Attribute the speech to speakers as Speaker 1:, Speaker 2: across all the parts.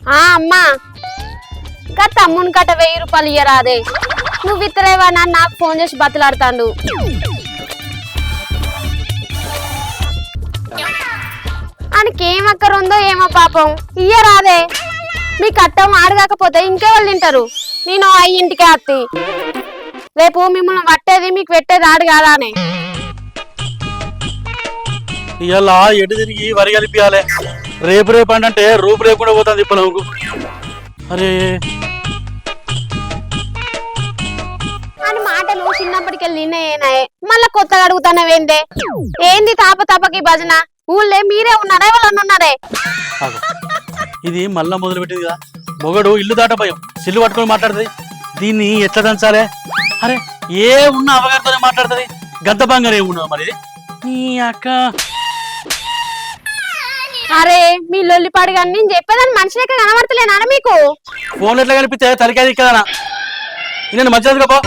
Speaker 1: అమ్మా గా తమ్ముని కట్ట 1000 రూపాయలు ఇయ్యరాదే. నువ్వు ఇతరేవా నాకు ఫోన్ చేసి బతులాడుతాండు. ఆయనకి ఏం అక్కరుందో ఏమో పాపం ఇయ్యరాదే. మీ కట్టం ఆడగాకపోతే ఇంకెవరు తింటారు? నేను ఇంటికే అత్తి. రేపు మిమ్మల్ని పట్టేది మీకు పెట్టేది ఆడు కాదా అని
Speaker 2: ఇలా ఎటు తిరిగి వరి కలిపియాలి. రేపు రేపు అంటే రూపు లేకుండా పోతుంది పొలంకు. అరే
Speaker 1: అని మాటలు చిన్నప్పటికెళ్ళి నిన్నేనాయే మళ్ళా కొత్తగా అడుగుతానవేందే? ఏంది తాపకి భజన? ఊళ్ళే మీరే ఉన్నారా ఎవరన్నా ఉన్నారే?
Speaker 2: ఇది మళ్ళా మొదలు పెట్టింది కదా. మొగడు ఇల్లు దాట భయం సిల్లు పట్టుకొని మాట్లాడుతుంది. దీన్ని ఎట్లా దంచాలే? అరే ఏ ఉన్న అవగారితోనే మాట్లాడుతుంది. గద్ద బంగారు ఏమున్నది మరి నీ అక్క.
Speaker 1: అరే మీ లొల్లిపాడు కానీ నేను చెప్పేదాన్ని మనిషిలెక్క కనబడతలేనా మీకు?
Speaker 2: ఫోన్ ఎట్లా కనిపిస్తే తలకాయ కదనా? నేను మధ్య పో.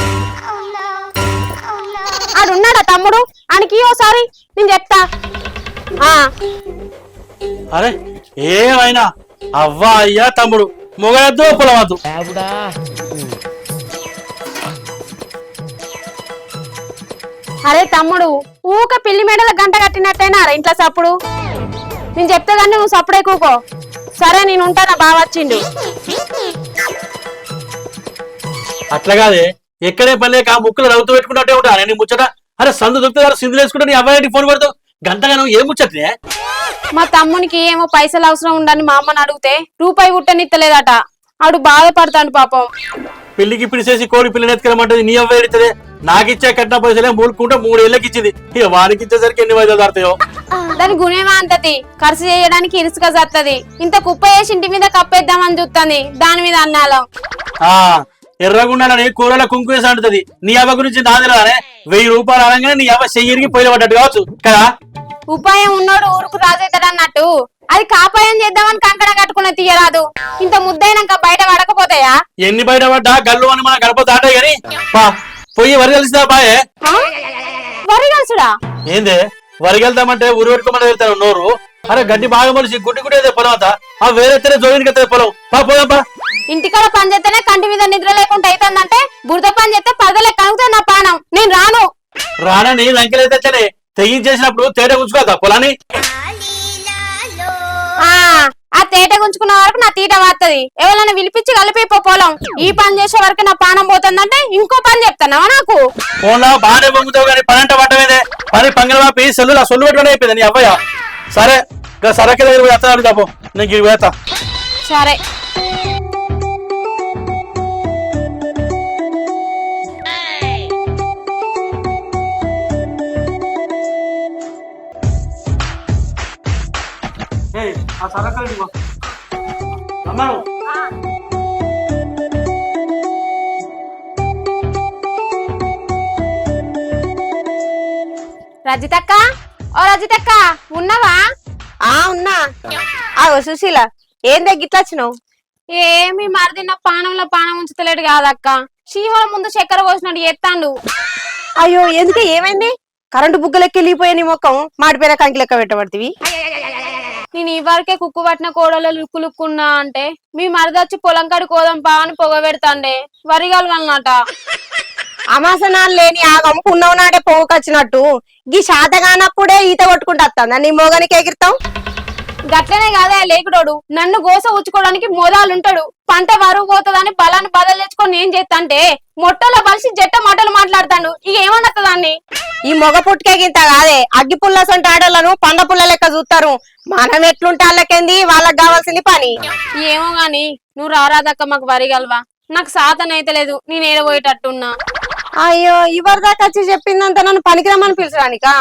Speaker 1: ఆడున్నాడా తమ్ముడు? ఆయనకి ఓసారి నేను చెప్తా.
Speaker 2: అరే ఏమైనా అవ్వా అయ్యా తమ్ముడు మొగలద్దు పొలవద్దు.
Speaker 1: అరే తమ్ముడు ఊక పిల్లి మేడల గంట కట్టినట్టయినా ఇంట్లో సప్పుడు. నేను చెప్తే కానీ నువ్వు సప్పుడే కూకో. సరే నేను ఉంటానా బాగా వచ్చిండు.
Speaker 2: అట్లా కాదే ఎక్కడే పనిలేక ముక్కులు రవ్వుతూ పెట్టుకుంటే ఉంటా నేను ముచ్చట. అరే సందు దొరుకుతుంది సింధులు వేసుకుంటే నీ అబ్బాయి ఫోన్ పెడతావు గంటగా నువ్వు ఏం ముచ్చట్లే?
Speaker 1: మా తమ్మునికి ఏమో పైసలు అవసరం ఉండని మా అమ్మని అడిగితే రూపాయి గుట్టనిత్తలేదట. ఆడు బాధపడతాడు పాపం.
Speaker 2: పెళ్లికి పిలిచేసి కోడి పిల్లని ఎత్తుకెళ్ళమంటది నీ అవ్వ ఎడితే నాకిచ్చే కట్టిన పైసలే 3 ఏళ్ళకి ఇచ్చింది. ఇక వారికి ఇచ్చేసరికి ఎన్ని వైద్యాలు దాడతాయో.
Speaker 1: దాని గుణేమా అంతది ఖర్చు చేయడానికి ఇరుసుగా సత్తది. ఇంత కుప్ప వేసి ఇంటి మీద కప్పేద్దామని చూస్తుంది. దాని మీద అన్నాలం
Speaker 2: ఎర్రగుండాలని కూరలో కుంకు వేసి అంటుతుంది. నీ అవ్వ గురించి నాదిరానే 1000 రూపాయలు అనగానే నీ అవ్వ చెయ్యిరికి పొయ్యిల పడ్డట్టు కావచ్చు కదా.
Speaker 1: ఉపాయం ఉన్నోడు ఊరుకు రాజవుతాడు అన్నట్టు అది కాపాయం చేద్దామని కంకణ కట్టుకున్న తీయరాదు. ఇంత ముద్దైనాక బయట పడకపోతాయా?
Speaker 2: ఎన్ని బయట పడ్డా గల్లు అని మన గడప దాటాయి గాని పొయ్యి వరి కలిసిదా బాయే?
Speaker 1: వరి కలుసుడా
Speaker 2: ఏందే? వరి వెళ్తామంటే ఊరు పెట్టుకోమని వెళ్తాను నోరు. అరే గడ్డి బాగా మనిషి గుడ్డి గుడి పొలం అంతా వేరే జోయినికి ఎత్తే పొలం పోదాంపా.
Speaker 1: ఇంటికాడ పని చేస్తేనే కంటి మీద నిద్ర లేకుండా అవుతుందంటే బురద పని చేస్తే పదలే కనుగుతుంది నా పానం. నేను రాను.
Speaker 2: రానని లంకెలైతే తెగించేసినప్పుడు తేట ఉంచుకోదా పొలాన్ని?
Speaker 1: ఆ తేట గుంచుకున్న వరకు నా తీట వాడుతుంది. ఎవరైనా పిలిపించి కలిపిపో పొలం. ఈ పని చేసే వరకు నా పానం పోతుందంటే ఇంకో పని చెప్తానావా నాకు?
Speaker 2: ఫోన్లో బాగానే పొంగుతావు కానీ పని అంటే పట్టమేదే. పని పంగల వాపి సొల్లు పెట్టుకుని అయిపోయింది నీ అవ్వయ్య. సరే సరకి దగ్గర పోయి ఎత్తాడు తప్పు నీకు వేస్తా.
Speaker 1: సరే రజితక్క ఓ రజితక్క ఉన్నావా?
Speaker 3: ఉన్నా. సుశీల ఏం తగ్గిట్లా వచ్చినావు?
Speaker 1: ఏమి మరిదిన్న పానంలో పానం ఉంచుతలేడు కాదక్క. శీమల ముందు చక్కెర పోసినట్టు ఎత్తాండు.
Speaker 3: అయ్యో ఎందుకు ఏమైంది? కరెంటు బుగ్గలెక్కి వెళ్ళిపోయా నీ ముఖం మాడిపోయిన కంకి లెక్క పెట్టబడుతుంది.
Speaker 1: నేను ఈ వరకే కుక్కు పట్టిన కోడలో లుక్కున్నా అంటే మీ మరిదొచ్చి పొలం కాడి కోదంపా అని పొగ పెడతాండే వరిగలవన్నట.
Speaker 3: అమాసనాలు లేని ఆ గమ్ముకు ఉన్నవు నాడే పోగొచ్చినట్టు గీ శాతగానప్పుడే ఈత కొట్టుకుంటా వస్తుందా నీ మోగానికి ఎగిరితాం?
Speaker 1: గట్లనే కాదా లేకుడోడు నన్ను గోస ఉచ్చుకోవడానికి మోదాలుంటాడు. పంట వరువు పోతుందని బలాన్ని బదలు తెచ్చుకొని నేను చేస్తాంటే మొట్టలో బలిసి జట్ట మాటలు మాట్లాడతాడు. ఇక ఏమన్నది దాన్ని?
Speaker 3: ఈ మొగ పుట్టుకేగింత కాదే అగ్గి పుల్ల సొంటి ఆడోళ్లను పండ పుల్ల లెక్క చూస్తారు. మనం ఎట్లుంటే వాళ్ళకేంది వాళ్ళకి కావాల్సింది పని.
Speaker 1: ఏమో గాని నువ్వు రారాదక్క మాకు వరిగలవా? నాకు సాతన అయితే లేదు. నేను ఏడబోయేటట్టున్నా.
Speaker 3: అయ్యో ఇవరి దాకా వచ్చి చెప్పిందంతా నన్ను పనికిరమ్మని పిలిచడానికా?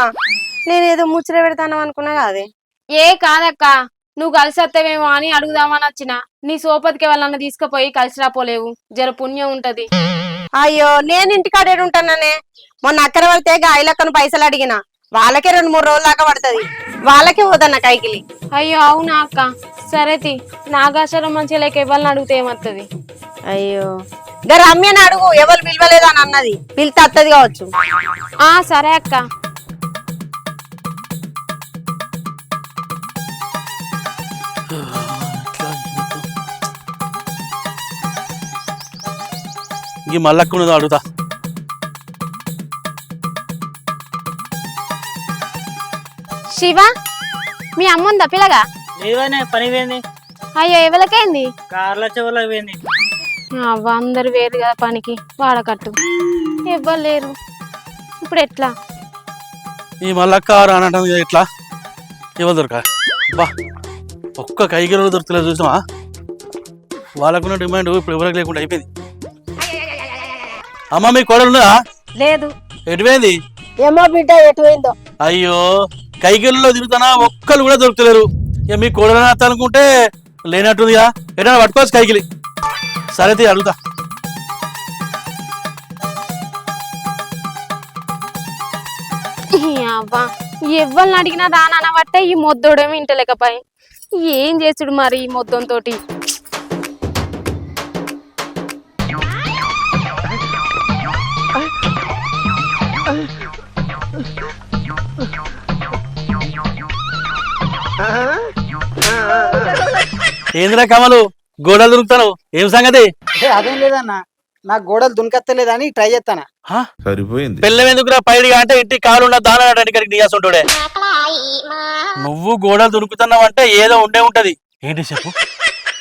Speaker 3: నేనేదో ముచ్చట పెడతాను అనుకున్నా కాదే.
Speaker 1: ఏ కాదక్క నువ్వు కలిసి వస్తావేమో అని అడుగుదామని వచ్చిన. నీ సోపతికి వాళ్ళన్న తీసుకుపోయి కలిసి రాపోలేవు. జర పుణ్యం ఉంటది.
Speaker 3: అయ్యో నేను ఇంటికాడ ఉంటాననే. మొన్న అక్కర పడితే గాయలక్కను పైసలు అడిగిన వాళ్ళకే 2-3 రోజుల దాకా పడుతుంది. వాళ్ళకే పోదన్న కైకిలి.
Speaker 1: అయ్యో అవునా అక్క? సరేతి నాగాశ్వరం మంచిగా లేక ఇవ్వాలని అడిగితే ఏమత్తది?
Speaker 3: అయ్యో గా రమ్యని అడుగు ఎవరు పిలవలేదని అన్నది. పిలితే అత్తది కావచ్చు.
Speaker 1: సరే అక్క.
Speaker 2: ఈ మల్లక్కున్నదో అడుగుతా.
Speaker 1: శివ మీ అమ్మ ఉందా పిల్లగా?
Speaker 4: లేదనే పని పోయింది,
Speaker 1: అయ్యో ఎవరికైంది?
Speaker 4: కార్ల చెవులకు పోయింది.
Speaker 1: అవ్వ అందరు వేరు కదా పనికి, వాడకట్టు ఎవ్వరు లేరు. ఇప్పుడు ఎట్లా?
Speaker 2: ఈ మల్లక్క రానటం ఎట్లా? ఎవరు దొరక బా ఒక్క కైకిలో దొరుకుతలేదు చూసామా? వాళ్ళకున్న డిమాండ్ ఇప్పుడు ఎవరికి లేకుండా అయిపోయింది. అమ్మ మీ కోడలు ఉన్నదా?
Speaker 3: లేదు.
Speaker 2: ఎటుపోయింది?
Speaker 3: ఏమో బిడ్డ ఎటుపోయిందో.
Speaker 2: అయ్యో కైకిల్లో తిరుగుతానా, ఒక్కరు కూడా దొరుకుతలేరు. ఇక మీ కోడలని అత్తానుకుంటే లేనట్టుందిగా, ఎటైనా పట్టుకోవచ్చు కైకిలి. సరే తీ అడుగుతా.
Speaker 1: అవ్వ ఎవ్వరిని అడిగినా రానబట్టే ఈ మొద్దోడేమి ఇంటలేకపోయి. ఏం చేసుడు మరి ఈ మొద్దంతో?
Speaker 2: ఏందిరా కమలు గోడలు దొరుకుతాను, ఏం సంగతి?
Speaker 5: అదేం లేదన్నా, నాకు గోడలు దునకత్తలేదని ట్రై చేస్తానా.
Speaker 6: సరిపోయింది.
Speaker 2: పిల్లం ఎందుకురా పైడిగా అంటే ఇంటి కాలు ఉన్న దాని నీయాసుంటాడే. నువ్వు గోడలు దొరుకుతున్నావు అంటే ఏదో ఉండే ఉంటది. ఏంటి చెప్పు?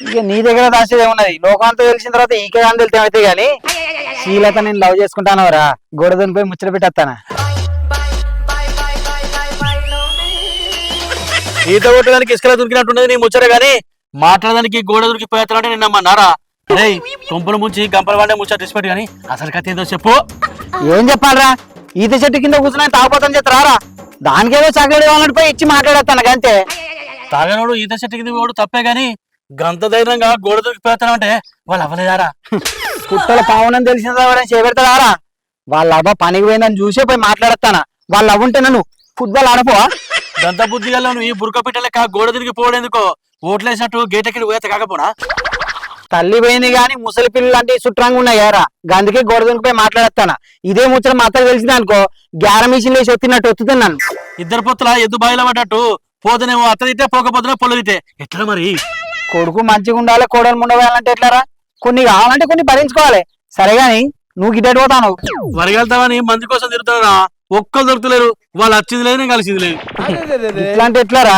Speaker 5: ఇక నీ దగ్గర దాచేదే ఉన్నది, లోకంతో తెలిసిన తర్వాత ఈకే అని తెలితే అయితే గాని శ్రీలత నేను లవ్ చేసుకుంటానవరా, గోడ దునిపోయి ముచ్చట పెట్టేస్తానా.
Speaker 2: ఈత కొట్టడానికి ఇసుకలా దొరికినట్టున్నది నీ ముచ్చట గాని, మాట్లాడడానికి గోడ దొరికిపోయేస్తానంటే నిన్నమ్మన్నారా? రే కొంపల ముంచి గంపల వాడే ముచ్చట డిస్పెట్ గాని అసలు కథ ఏందో చెప్పు.
Speaker 5: ఏం చెప్పాలరా, ఈత చెట్టు కింద కూర్చుని తాగుపోతాను చెప్తారా? దానికేదో చాక్లెట్ కావాలంటే పోయి ఇచ్చి మాట్లాడేస్తాను అంతే.
Speaker 2: తాగనోడు ఈత చెట్టు కింద కూడా తప్పే గాని గంత ధైర్యంగా గోడ దొరికిపోతానంటే వాళ్ళు అవ్వలేదారా?
Speaker 5: కుట్టల పావునని తెలిసిన తర్వాత చేపెడతారా? వాళ్ళ అవ్వ పనికి పోయిందని చూసే పోయి మాట్లాడతానా. వాళ్ళు అవ్వుంటే నన్ను ఫుట్బాల్ ఆడపోవా?
Speaker 2: గంత బుద్ధి గల ఈ బురక పిట్ట లెక్క గోడ తిరిగి పోవడేందుకో, ఓట్లేసినట్టు గేటెక్కి పోయేత కాకపోనా?
Speaker 5: తల్లి పోయింది గాని ముసలి పిల్లలు అంటే సుట్రంగా ఉన్నాయి యారా, అందుకే గోడ దునిపోయి మాట్లాడతానా. ఇదే ముచ్చట మా అత్తకు తెలిసింది అనుకో, గ్యార మిషన్ లేసి ఒత్తినట్టు ఒత్తుతున్నాను.
Speaker 2: ఇద్దరు పొత్తుల ఎద్దు బాయిలో పడ్డట్టు పోతేనేమో అత్త తిట్టే, పోకపోతేనే పొల్ల తిట్టే. ఎట్లా మరి?
Speaker 5: కొడుకు మంచిగా ఉండాలి, కోడలు ముండవేయాలంటే ఎట్లారా? కొన్ని కావాలంటే కొన్ని భరించుకోవాలి. సరే గాని నువ్వు గిడ్డ పోతాను.
Speaker 2: వరగలుతామని మంది కోసం తిరుగుతారా? ఒక్కరు దొరుకుతలేరు. వాళ్ళు వచ్చింది లేదు, నేను కలిసింది లేదు.
Speaker 5: ఇట్లాంటి ఎట్లారా?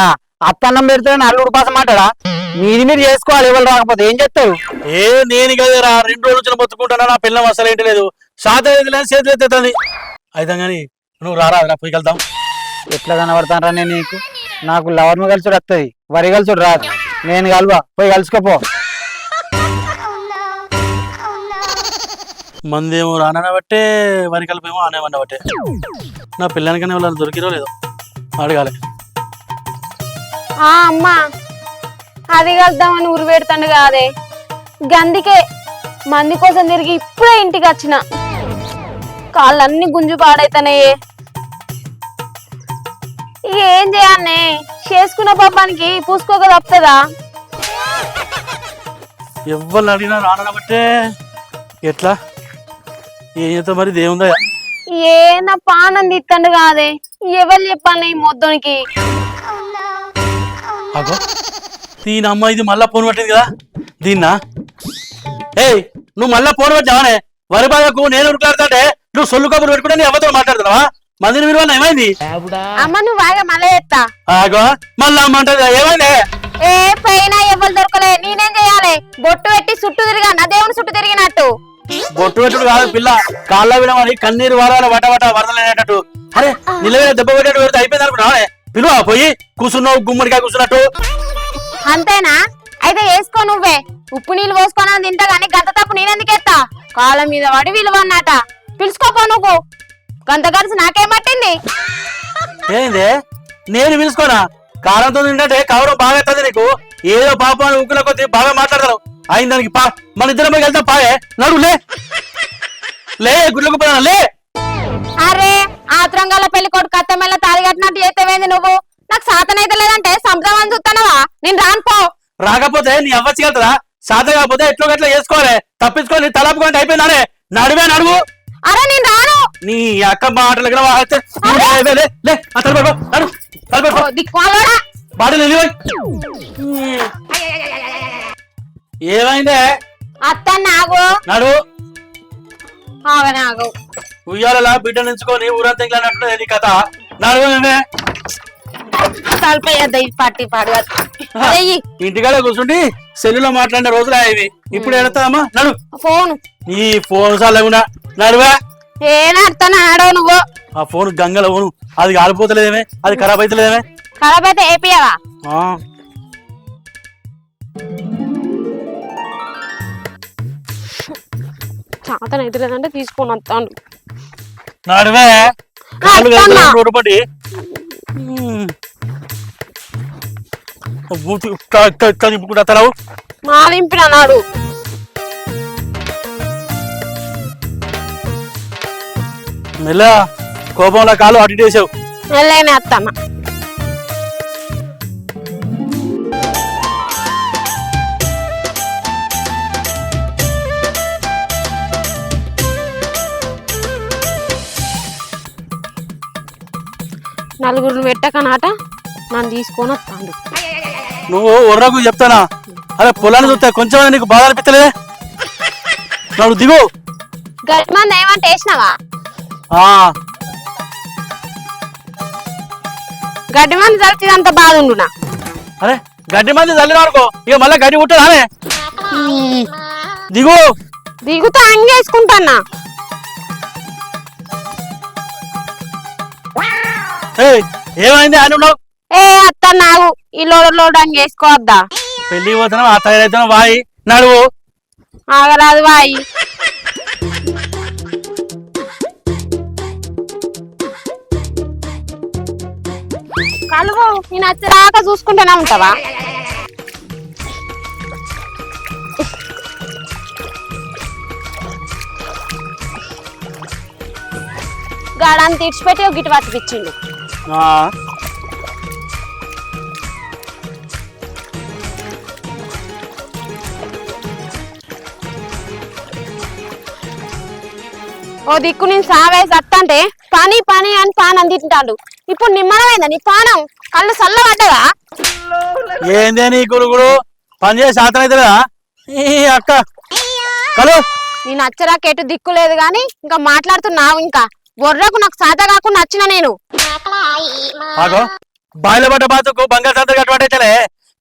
Speaker 5: అత్తన్నం పెడితే అల్లుడు పాస మాట్లాడా? మీది మీరు చేసుకోవాలి, ఎవరు రాకపోతే ఏం చెప్తారు?
Speaker 2: ఏ నేను కదరా 2 రోజుల నుంచి మొత్తుకుంటానా, నా పిల్లం అసలు ఏంటి లేదు. సాత లేదు, చేతులు ఎత్తుంది. అయితే గాని నువ్వు రారా, పోయి వెళ్తాం.
Speaker 5: ఎట్లా కనబడతానరా నేను నీకు? నాకు లవర్ను కలిసి వస్తుంది, వరి కలిసి రాదు. నేను కలవా, పోయి కలుసుకోపో.
Speaker 2: మందేమో రానబట్టే, వరి కలిపేమో ఆనేమన్నబట్టే. నా పిల్లానికనే వాళ్ళు దొరికిరో లేదో అడగాలి.
Speaker 1: అమ్మా అది కలుద్దామని ఉరి పెడతాడు కాదే, గందికే మంది కోసం తిరిగి ఇప్పుడే ఇంటికి వచ్చిన. కాళ్ళన్నీ గుంజు పాడైతున్నాయే. ఇక ఏం చేయాలనే, చేసుకున్న పాపానికి పూసుకోక తప్పుతుందా?
Speaker 2: ఎవరిని అడిగినా రానబట్టే ఎట్లా ఏం చేస్తా మరి? దేవుందా
Speaker 1: ఏ నా పానం తిత్తండు కాదే, ఎవరు చెప్పాలి ఈ మొద్దునికి?
Speaker 2: అగో దీని అమ్మ ఇది మళ్ళా ఫోన్ పట్టింది కదా దీన్నా. ఏయ్ నువ్వు మళ్ళా ఫోన్ పట్టావానే? వరి బాధకు నేను ఉరుకులాడుతుంటే నువ్వు సొల్లు కబురు పెట్టుకుంటే నీ ఎవరితో మాట్లాడుతున్నావా? మందిని మీరు ఏమైంది?
Speaker 1: అమ్మ నువ్వు బాగా మళ్ళీ ఎత్తా.
Speaker 2: ఆగో మళ్ళా అమ్మ అంటది ఏమైంది?
Speaker 1: ఏ పైన ఎవరు దొరకలే, నేనేం చేయాలి? బొట్టు పెట్టి చుట్టూ తిరిగా నా దేవుని చుట్టూ తిరిగినట్టు.
Speaker 2: బొట్టు పెట్టుడు కాదు పిల్ల, కాళ్ళ విడమని కన్నీరు వారాల వట వట వరదలేనట్టు. అరే నిలవేళ దెబ్బ పెట్టేట్టు పెడితే అయిపోయింది అనుకున్నావా? పిలువా పోయి కూర్చున్నావు గుమ్మడికాయ కూర్చున్నట్టు.
Speaker 1: అంతేనా? అయితే వేసుకో నువ్వే. ఉప్పు నీళ్ళు పోసుకొని తింటా గానీ గంత తప్పు నేనెందుకెత్తా? కాళ్ళ మీద పడి విలువన్నట. పిలుచుకోపో నువ్వు. గంత కలిసి నాకేమట్టింది?
Speaker 2: ఏంది నేను పిలుచుకోనా? కారంతో తింటే కవరం బాగా ఎత్తది నీకు. ఏదో పాపాన్ని ఉక్కుల కొద్ది బాగా మాట్లాడతారు. అయిన దానికి పా, మన ఇద్దరం పోయి వెళ్తాం. పాయే నడు, లే గుడ్లకు పోయినా లే.
Speaker 1: అరే ఆత్రంగాల పెళ్లి కొడుకు అత్తమెల్ల తాళి కట్టినట్టు చేతవేంది నువ్వు? నాకు సాతనైతే లేదంటే సంప్రదాయం చూస్తానవా? నేను రానుపో.
Speaker 2: రాకపోతే నీ అవ్వచ్చు వెళ్తారా? సాధ కాకపోతే ఎట్లో గట్లా చేసుకోవాలి. తప్పించుకొని తలపుకుంటే అయిపోయిందానే. నడువే నడువు.
Speaker 1: అరే నేను రాను.
Speaker 2: నీ అక్క మాటలు
Speaker 1: దిక్కుమాలోడా
Speaker 2: బాటలు ఏమైందే?
Speaker 1: అత్త నాగు
Speaker 2: నడు.
Speaker 1: ఆగనే ఆగవు.
Speaker 2: ఉయ్యాలలా బిడ్డ నుంచుకొని ఊరంతా ఇంట్లో నీ కథ నడవనే
Speaker 1: తలపయ్యద్ద ఈ పట్టి పాడు
Speaker 2: ఇంటికాడ కూర్చుండి సెల్లులో మాట్లాడిన రోజులు అవి ఇప్పుడు వెళ్తామా నడు
Speaker 1: ఫోన్.
Speaker 2: ఈ ఫోన్ సాలగునా నడువా
Speaker 1: ఏనడతాను ఆడవు నువ్వు.
Speaker 2: ఆ ఫోన్ గంగల ఫోను అది కాలిపోతలేదేమే అది ఖరాబ్ అవుతలేదేమే
Speaker 1: ఖరాబ్ అయితే ఏపీయవా? చాతన అయితే లేదంటే తీసుకొని వస్తాను.
Speaker 2: నడువే రూపటి తలవు
Speaker 1: మా దింపిన నాడు
Speaker 2: మెల్ల కోపంలో కాలు అటు చేసావు.
Speaker 1: వెళ్ళైనా వస్తాను. నలుగురు పెట్టకనాట నన్ను తీసుకొని వస్తాను.
Speaker 2: నువ్వు ఒర్రకు చెప్తానా? అరే పొలాన్ని చూస్తే కొంచెం నీకు బాధ అనిపించలేదే? నన్ను దిగు.
Speaker 1: గట్టి మంది ఏమంటే వేసినావా? గడ్డి మంది జరిపి అంత బాధ ఉండునా?
Speaker 2: అరే గడ్డి మంది చల్లిన అనుకో ఇక మళ్ళీ గడ్డి పుట్టదా? దిగు.
Speaker 1: దిగుతా అంగేసుకుంటానా.
Speaker 2: ఏమైంది అని ఉన్నావు?
Speaker 1: ఏ అత్త నాగు ఈ లోడు అంగేసుకోవద్దా?
Speaker 2: పెళ్లి పోతున్నావు ఆ తయారైతున్నావు వాయి నడువు.
Speaker 1: ఆగరాదు వాయి. కలువు నేను వచ్చేదాకా చూసుకుంటూనే ఉంటావా? గాడాన్ని తీర్చిపెట్టి ఒక గిట్టు పట్టుకిచ్చిండు. ఓ దిక్కు నేను సావేసి అత్తంటే పని పని అని పానం తింటాడు. ఇప్పుడు నిమ్మడమైందా నీ పానం? కళ్ళు చల్ల పడ్డదా?
Speaker 2: ఏందే నీ గురుగుడు పని చేసి శాతం అవుతుందా అక్క? కలు
Speaker 1: నేను నచ్చరాక ఎటు దిక్కు లేదు గాని ఇంకా మాట్లాడుతున్నావు. ఇంకా బొర్రకు నాకు సాత కాకుండా నచ్చిన నేను
Speaker 2: బాయిల పడ్డ బాతుకు బంగారు సంత కట్టుబట్టేలే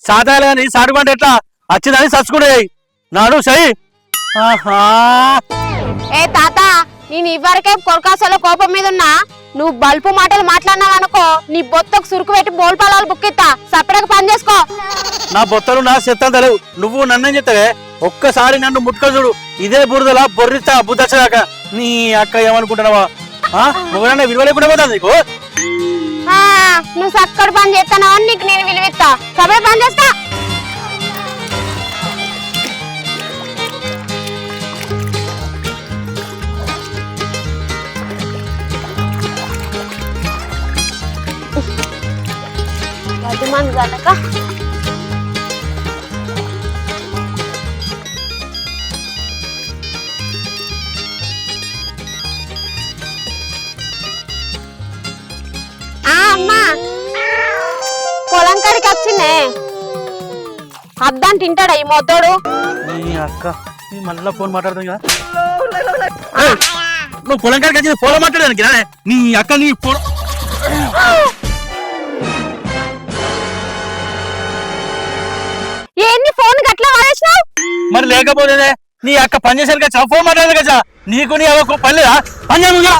Speaker 2: సాతాలు కానీ సాటుకుంటే ఎట్లా వచ్చిందని చచ్చుకునే నాడు సై.
Speaker 1: ఏ తాత నేను ఇవరకే కొరకాసలో కోపం మీద ఉన్నా. నువ్వు బల్పు మాటలు మాట్లాడినావు అనుకో నీ బొత్తకు సురుకు పెట్టి బోల్పాలాలు బుక్కిస్తా. సపరేట్గా పని చేసుకో.
Speaker 2: నా బొత్తలు నా చెత్తం తెలియవు. నువ్వు నన్నేం చెప్తావే? ఒక్కసారి నన్ను ముట్టుక చూడు ఇదే బురదలా బొర్రిస్తా బుద్ధచ్చదాకా. నీ అక్క ఏమనుకుంటున్నావా? నువ్వు విలువ లేకుండా పోతుంది నీకు.
Speaker 1: నువ్వు సక్కడ పని చేస్తానా అని నీకు నేను విలువిస్తా. సపరేట్ పని చేస్తా. మంది కనుక అమ్మా పొలం కాడికి వచ్చిందే. అద్దాని తింటాడా ఈ మొద్దోడు?
Speaker 2: నీ అక్క మళ్ళా ఫోన్ మాట్లాడుతుంది కదా. నువ్వు పొలం కాడికి వచ్చింది ఫోన్ మాట్లాడడానికి నీ అక్క నీ ఫోన్
Speaker 1: ఏంది ఫోన్ గట్లా వాడేసినావు?
Speaker 2: మరి లేకపోతే నీ అక్క పని చేశాను కదా ఫోన్ మాట్లాడదు కదా. నీకు నీ అవ్వకు పని లేదా? పని చేయముగా.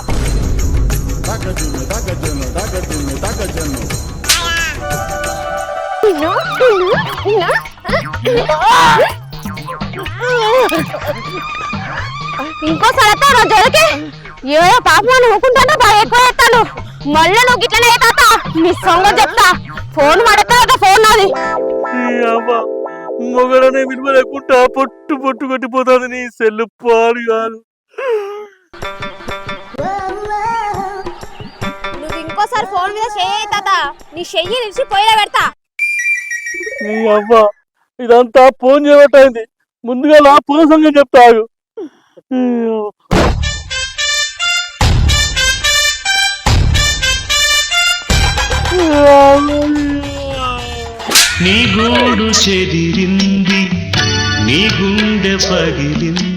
Speaker 1: ఇంకోసారి జోలికి ఏదో పాపం ఊకుంటాను బాగా ఎక్కువ ఎత్తాను. మళ్ళీ నువ్వు గిట్లనే తాత నీ సంగతి చెప్తా. ఫోన్ పడతా ఫోన్ నాది.
Speaker 2: మొగడనే విలువ లేకుండా పొట్టు పొట్టు కొట్టిపోతుంది నీ సెల్లు పాడు కాదు.
Speaker 1: నువ్వు ఇంకోసారి ఫోన్ మీద చెయ్యి తాత నీ చెయ్యి నిలిచి పోయినా పెడతా.
Speaker 2: నీ అవ్వ ఇదంతా ఫోన్ చేయబట్టయింది. ముందుగా నా ఫోన్ సంగతి చెప్తాడు.
Speaker 6: నీ గూడు చెదిరింది నీ గుండె పగిలింది.